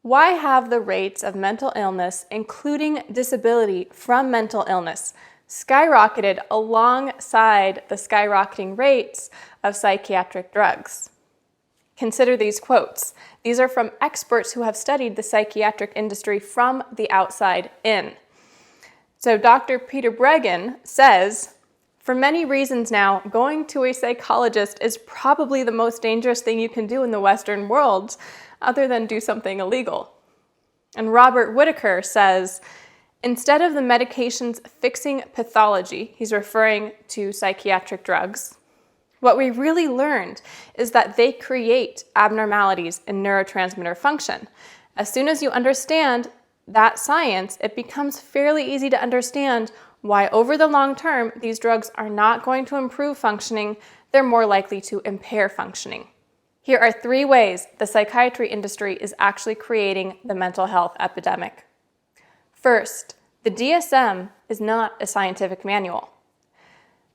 Why have the rates of mental illness, including disability from mental illness, skyrocketed alongside the skyrocketing rates of psychiatric drugs? Consider these quotes. These are from experts who have studied the psychiatric industry from the outside in. So Dr. Peter Breggin says, "For many reasons now, going to a psychologist is probably the most dangerous thing you can do in the Western world, other than do something illegal." And Robert Whitaker says, "Instead of the medications fixing pathology," he's referring to psychiatric drugs, "what we really learned is that they create abnormalities in neurotransmitter function. As soon as you understand that science, it becomes fairly easy to understand why over the long term, these drugs are not going to improve functioning, they're more likely to impair functioning." Here are 3 ways the psychiatry industry is actually creating the mental health epidemic. First, the DSM is not a scientific manual.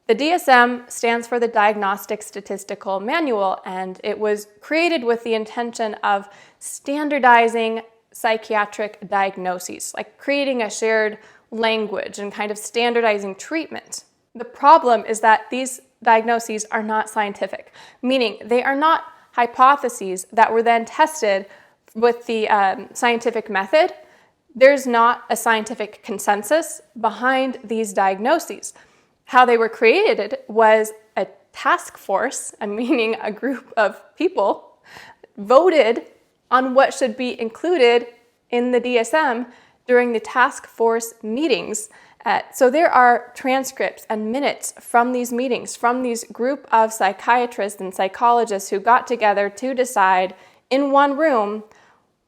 The DSM stands for the Diagnostic Statistical Manual, and it was created with the intention of standardizing psychiatric diagnoses, like creating a shared language and kind of standardizing treatment. The problem is that these diagnoses are not scientific, meaning they are not hypotheses that were then tested with the scientific method. There's not a scientific consensus behind these diagnoses. How they were created was a task force, meaning a group of people, voted on what should be included in the DSM during the task force meetings. So there are transcripts and minutes from these meetings, from these group of psychiatrists and psychologists who got together to decide in one room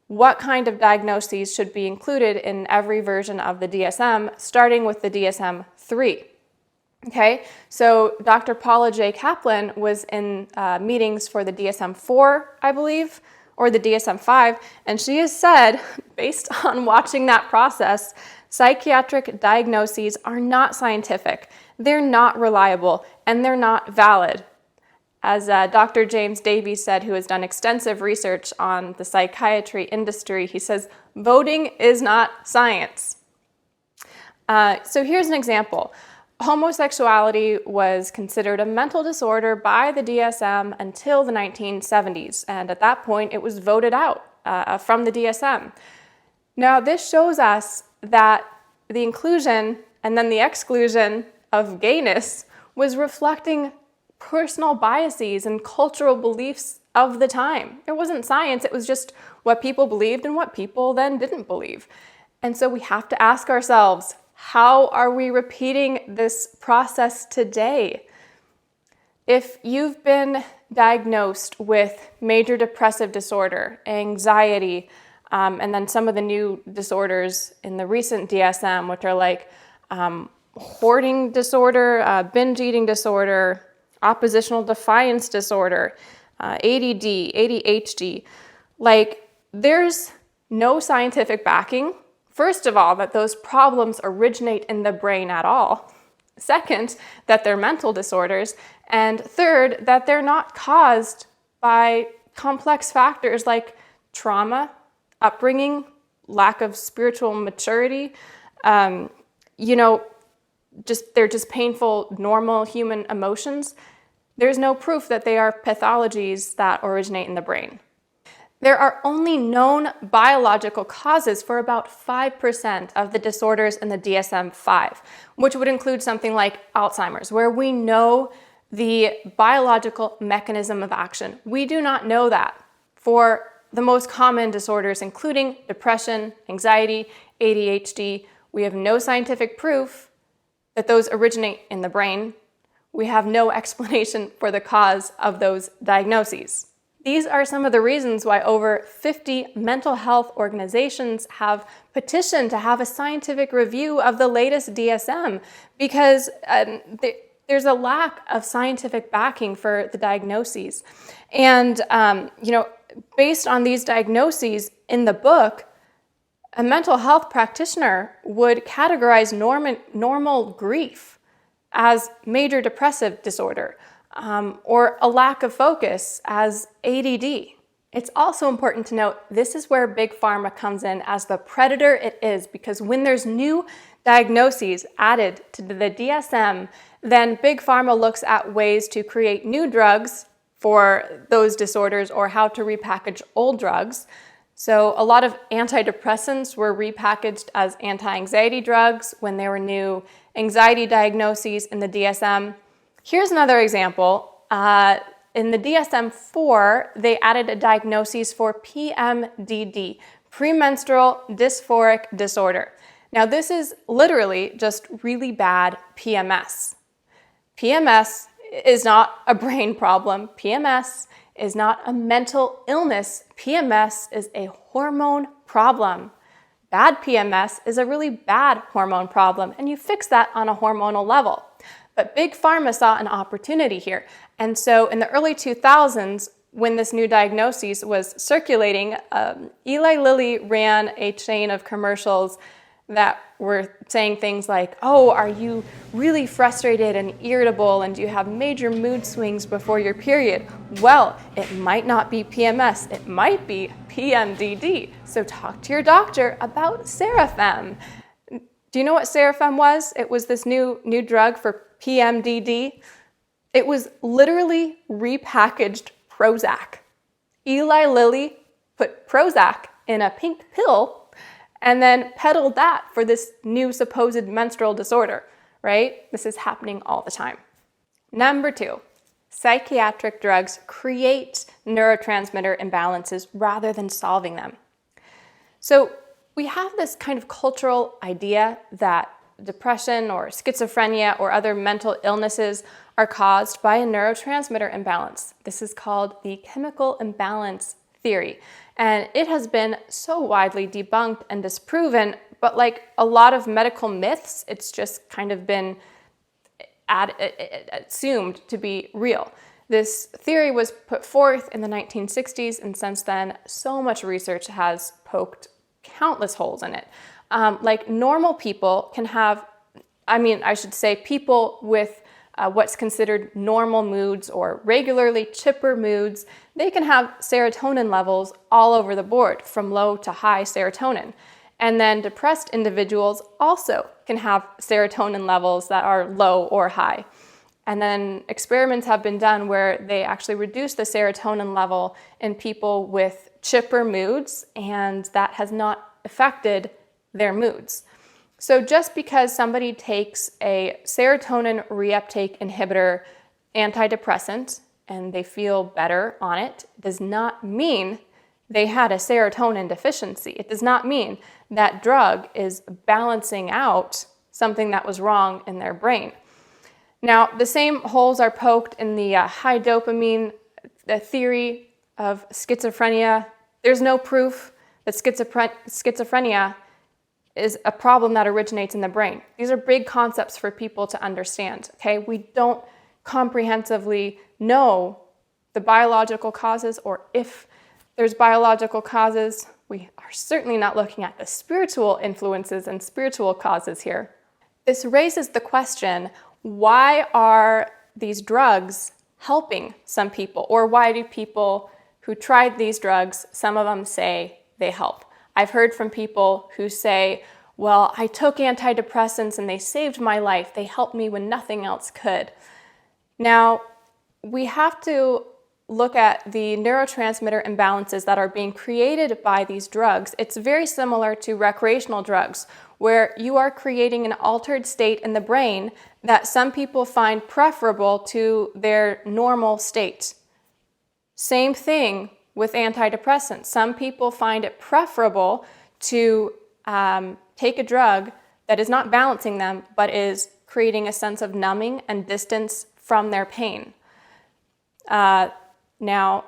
what kind of diagnoses should be included in every version of the DSM, starting with the DSM-3. Okay, so Dr. Paula J. Kaplan was in meetings for the DSM-4, I believe, or the DSM-5, and she has said, based on watching that process, psychiatric diagnoses are not scientific, they're not reliable, and they're not valid. As Dr. James Davies said, who has done extensive research on the psychiatry industry, he says, "Voting is not science." So here's an example. Homosexuality was considered a mental disorder by the DSM until the 1970s, and at that point it was voted out from the DSM. Now this shows us that the inclusion and then the exclusion of gayness was reflecting personal biases and cultural beliefs of the time. It wasn't science, it was just what people believed and what people then didn't believe. And so we have to ask ourselves, how are we repeating this process today? If you've been diagnosed with major depressive disorder, anxiety, and then some of the new disorders in the recent DSM, which are like hoarding disorder, binge eating disorder, oppositional defiance disorder, ADD, ADHD, like there's no scientific backing. First of all, that those problems originate in the brain at all. Second, that they're mental disorders. And third, that they're not caused by complex factors like trauma, upbringing, lack of spiritual maturity, they're just painful, normal human emotions. There's no proof that they are pathologies that originate in the brain. There are only known biological causes for about 5% of the disorders in the DSM-5, which would include something like Alzheimer's, where we know the biological mechanism of action. We do not know that for the most common disorders, including depression, anxiety, ADHD. We have no scientific proof that those originate in the brain. We have no explanation for the cause of those diagnoses. These are some of the reasons why over 50 mental health organizations have petitioned to have a scientific review of the latest DSM, because there's a lack of scientific backing for the diagnoses. And, based on these diagnoses in the book, a mental health practitioner would categorize normal grief as major depressive disorder, or a lack of focus as ADD. It's also important to note this is where Big Pharma comes in as the predator it is, because when there's new diagnoses added to the DSM, then Big Pharma looks at ways to create new drugs for those disorders or how to repackage old drugs. So a lot of antidepressants were repackaged as anti-anxiety drugs when there were new anxiety diagnoses in the DSM. Here's another example. In the DSM-4, they added a diagnosis for PMDD, premenstrual dysphoric disorder. Now, this is literally just really bad PMS. PMS is not a brain problem. PMS is not a mental illness. PMS is a hormone problem. Bad PMS is a really bad hormone problem, and you fix that on a hormonal level. But Big Pharma saw an opportunity here. And so in the early 2000s, when this new diagnosis was circulating, Eli Lilly ran a chain of commercials that were saying things like, oh, are you really frustrated and irritable and do you have major mood swings before your period? Well, it might not be PMS, it might be PMDD. So talk to your doctor about Serafem. Do you know what Serafem was? It was this new drug for PMDD. It was literally repackaged Prozac. Eli Lilly put Prozac in a pink pill and then peddled that for this new supposed menstrual disorder, right? This is happening all the time. Number 2, psychiatric drugs create neurotransmitter imbalances rather than solving them. So we have this kind of cultural idea that depression or schizophrenia or other mental illnesses are caused by a neurotransmitter imbalance. This is called the chemical imbalance theory. And it has been so widely debunked and disproven, but like a lot of medical myths, it's just kind of been assumed to be real. This theory was put forth in the 1960s, and since then, so much research has poked countless holes in it. Like normal people can have, people with what's considered normal moods or regularly chipper moods, they can have serotonin levels all over the board from low to high serotonin. And then depressed individuals also can have serotonin levels that are low or high. And then experiments have been done where they actually reduce the serotonin level in people with chipper moods, and that has not affected their moods. So just because somebody takes a serotonin reuptake inhibitor antidepressant and they feel better on it does not mean they had a serotonin deficiency. It does not mean that drug is balancing out something that was wrong in their brain. Now, the same holes are poked in the high dopamine the theory of schizophrenia. There's no proof that schizophrenia is a problem that originates in the brain. These are big concepts for people to understand, okay? We don't comprehensively know the biological causes, or if there's biological causes, we are certainly not looking at the spiritual influences and spiritual causes here. This raises the question, why are these drugs helping some people? Or why do people who tried these drugs, some of them say they help? I've heard from people who say, well, I took antidepressants and they saved my life. They helped me when nothing else could. Now, we have to look at the neurotransmitter imbalances that are being created by these drugs. It's very similar to recreational drugs, where you are creating an altered state in the brain that some people find preferable to their normal state. Same thing with antidepressants. Some people find it preferable to take a drug that is not balancing them, but is creating a sense of numbing and distance from their pain. Now,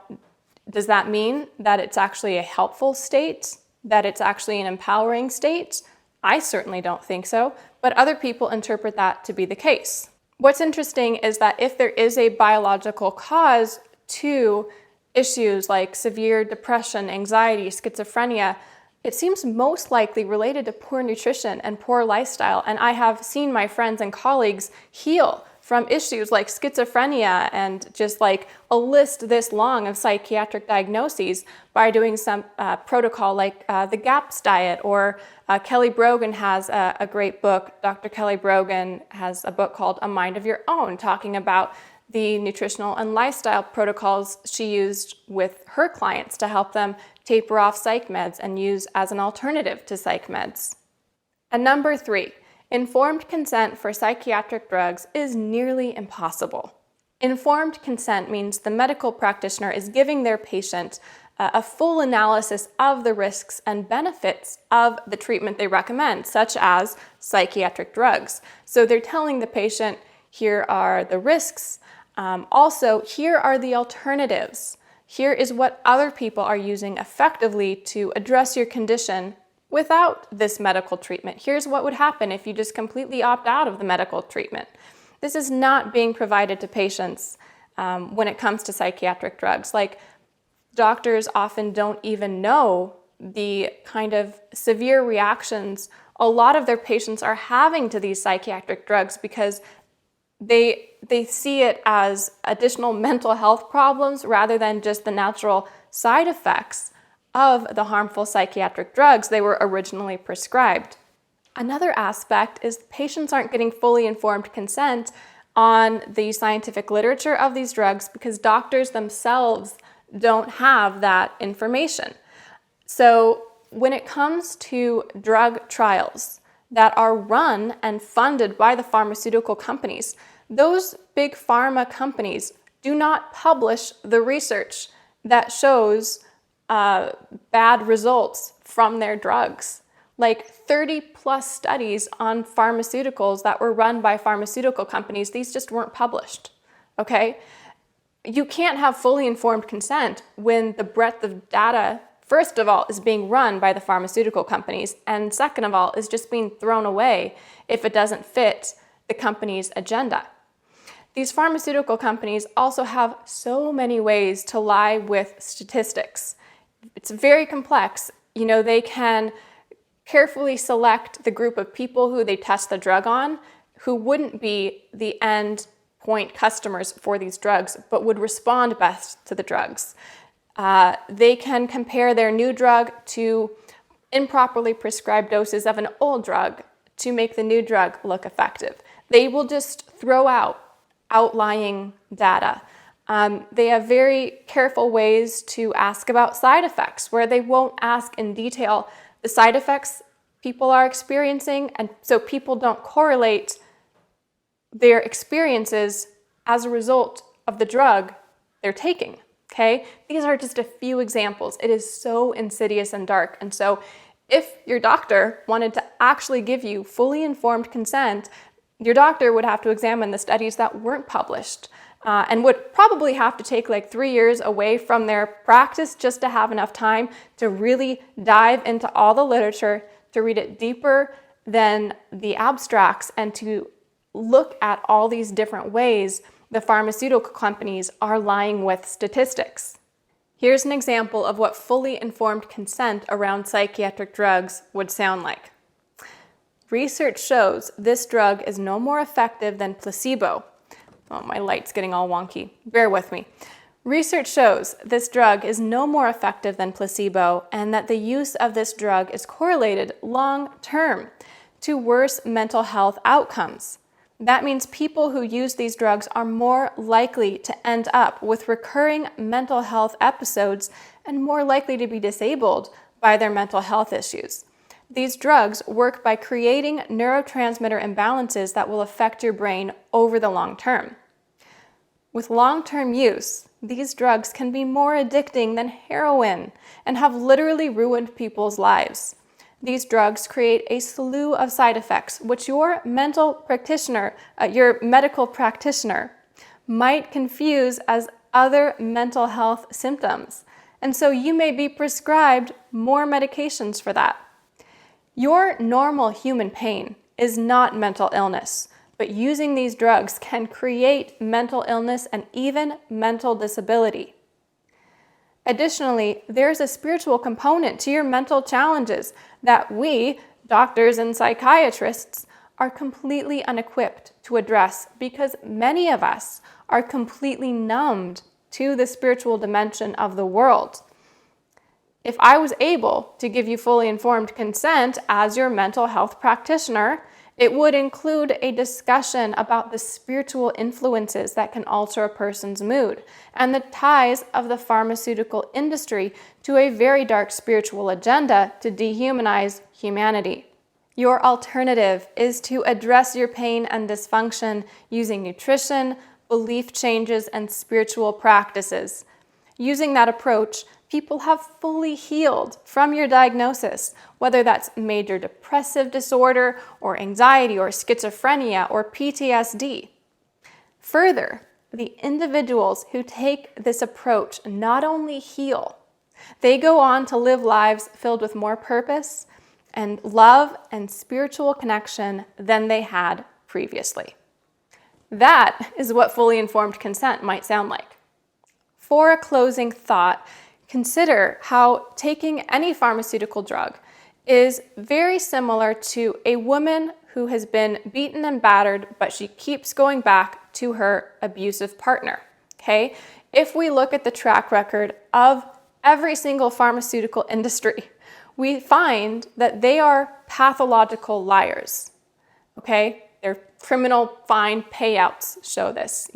does that mean that it's actually a helpful state, that it's actually an empowering state? I certainly don't think so, but other people interpret that to be the case. What's interesting is that if there is a biological cause to issues like severe depression, anxiety, schizophrenia, it seems most likely related to poor nutrition and poor lifestyle. And I have seen my friends and colleagues heal from issues like schizophrenia and just like a list this long of psychiatric diagnoses by doing some protocol like the GAPS diet, or Kelly Brogan has a great book. Dr. Kelly Brogan has a book called A Mind of Your Own, talking about the nutritional and lifestyle protocols she used with her clients to help them taper off psych meds and use as an alternative to psych meds. And number 3, informed consent for psychiatric drugs is nearly impossible. Informed consent means the medical practitioner is giving their patient a full analysis of the risks and benefits of the treatment they recommend, such as psychiatric drugs. So they're telling the patient, here are the risks. Also, here are the alternatives. Here is what other people are using effectively to address your condition without this medical treatment. Here's what would happen if you just completely opt out of the medical treatment. This is not being provided to patients when it comes to psychiatric drugs. Like, doctors often don't even know the kind of severe reactions a lot of their patients are having to these psychiatric drugs, because they see it as additional mental health problems rather than just the natural side effects of the harmful psychiatric drugs they were originally prescribed. Another aspect is patients aren't getting fully informed consent on the scientific literature of these drugs because doctors themselves don't have that information. So when it comes to drug trials that are run and funded by the pharmaceutical companies, those big pharma companies do not publish the research that shows bad results from their drugs. Like 30 plus studies on pharmaceuticals that were run by pharmaceutical companies, these just weren't published, okay? You can't have fully informed consent when the breadth of data, first of all, is being run by the pharmaceutical companies, and second of all, is just being thrown away if it doesn't fit the company's agenda. These pharmaceutical companies also have so many ways to lie with statistics. It's very complex. You know, they can carefully select the group of people who they test the drug on, who wouldn't be the end point customers for these drugs, but would respond best to the drugs. They can compare their new drug to improperly prescribed doses of an old drug to make the new drug look effective. They will just throw out outlying data. They have very careful ways to ask about side effects, where they won't ask in detail the side effects people are experiencing, and so people don't correlate their experiences as a result of the drug they're taking, okay? These are just a few examples. It is so insidious and dark. And so if your doctor wanted to actually give you fully informed consent, your doctor would have to examine the studies that weren't published and would probably have to take like 3 years away from their practice just to have enough time to really dive into all the literature, to read it deeper than the abstracts, and to look at all these different ways the pharmaceutical companies are lying with statistics. Here's an example of what fully informed consent around psychiatric drugs would sound like. Research shows this drug is no more effective than placebo. Oh, my light's getting all wonky. Bear with me. Research shows this drug is no more effective than placebo, and that the use of this drug is correlated long-term to worse mental health outcomes. That means people who use these drugs are more likely to end up with recurring mental health episodes and more likely to be disabled by their mental health issues. These drugs work by creating neurotransmitter imbalances that will affect your brain over the long term. With long-term use, these drugs can be more addicting than heroin and have literally ruined people's lives. These drugs create a slew of side effects, which your medical practitioner might confuse as other mental health symptoms. And so you may be prescribed more medications for that. Your normal human pain is not mental illness, but using these drugs can create mental illness and even mental disability. Additionally, there's a spiritual component to your mental challenges that we, doctors and psychiatrists, are completely unequipped to address because many of us are completely numbed to the spiritual dimension of the world. If I was able to give you fully informed consent as your mental health practitioner, it would include a discussion about the spiritual influences that can alter a person's mood and the ties of the pharmaceutical industry to a very dark spiritual agenda to dehumanize humanity. Your alternative is to address your pain and dysfunction using nutrition, belief changes, and spiritual practices. Using that approach, people have fully healed from your diagnosis, whether that's major depressive disorder or anxiety or schizophrenia or PTSD. Further, the individuals who take this approach not only heal, they go on to live lives filled with more purpose and love and spiritual connection than they had previously. That is what fully informed consent might sound like. For a closing thought, consider how taking any pharmaceutical drug is very similar to a woman who has been beaten and battered, but she keeps going back to her abusive partner, okay? If we look at the track record of every single pharmaceutical industry, we find that they are pathological liars, okay? Their criminal fine payouts show this,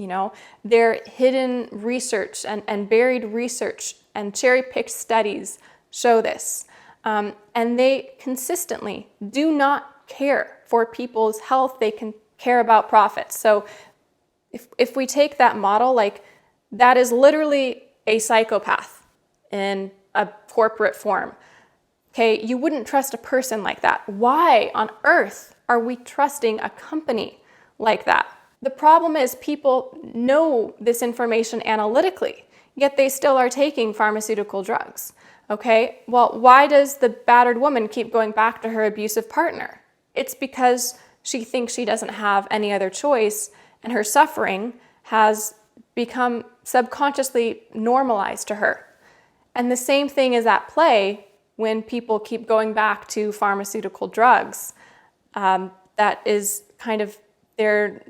Their hidden research and buried research and cherry-picked studies show this. And they consistently do not care for people's health. They can care about profits. So if we take that model, that is literally a psychopath in a corporate form. Okay, you wouldn't trust a person like that. Why on earth are we trusting a company like that? The problem is people know this information analytically, yet they still are taking pharmaceutical drugs. Okay, well, why does the battered woman keep going back to her abusive partner? It's because she thinks she doesn't have any other choice, and her suffering has become subconsciously normalized to her. And the same thing is at play when people keep going back to pharmaceutical drugs. That is kind of their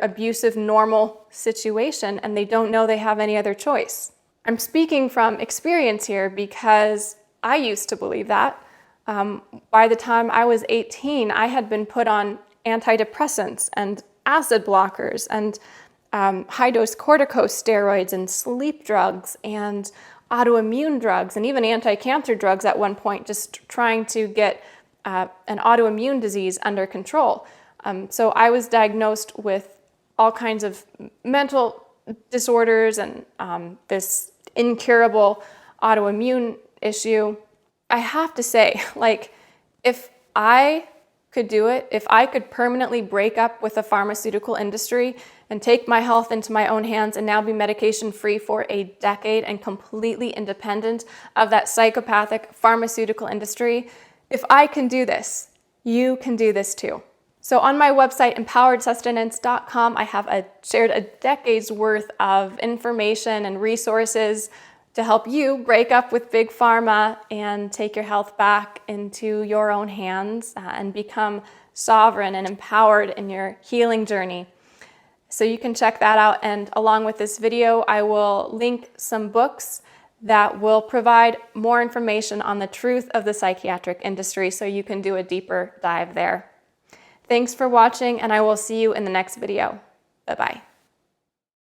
abusive normal situation, and they don't know they have any other choice. I'm speaking from experience here because I used to believe that. By the time I was 18, I had been put on antidepressants and acid blockers and high-dose corticosteroids and sleep drugs and autoimmune drugs and even anti-cancer drugs at one point, just trying to get an autoimmune disease under control. So I was diagnosed with all kinds of mental disorders and this incurable autoimmune issue. I have to say, if I could do it, if I could permanently break up with the pharmaceutical industry and take my health into my own hands and now be medication-free for a decade and completely independent of that psychopathic pharmaceutical industry, if I can do this, you can do this too. So on my website, empoweredsustenance.com, I have shared a decade's worth of information and resources to help you break up with big pharma and take your health back into your own hands and become sovereign and empowered in your healing journey. So you can check that out. And along with this video, I will link some books that will provide more information on the truth of the psychiatric industry so you can do a deeper dive there. Thanks for watching, and I will see you in the next video. Bye-bye.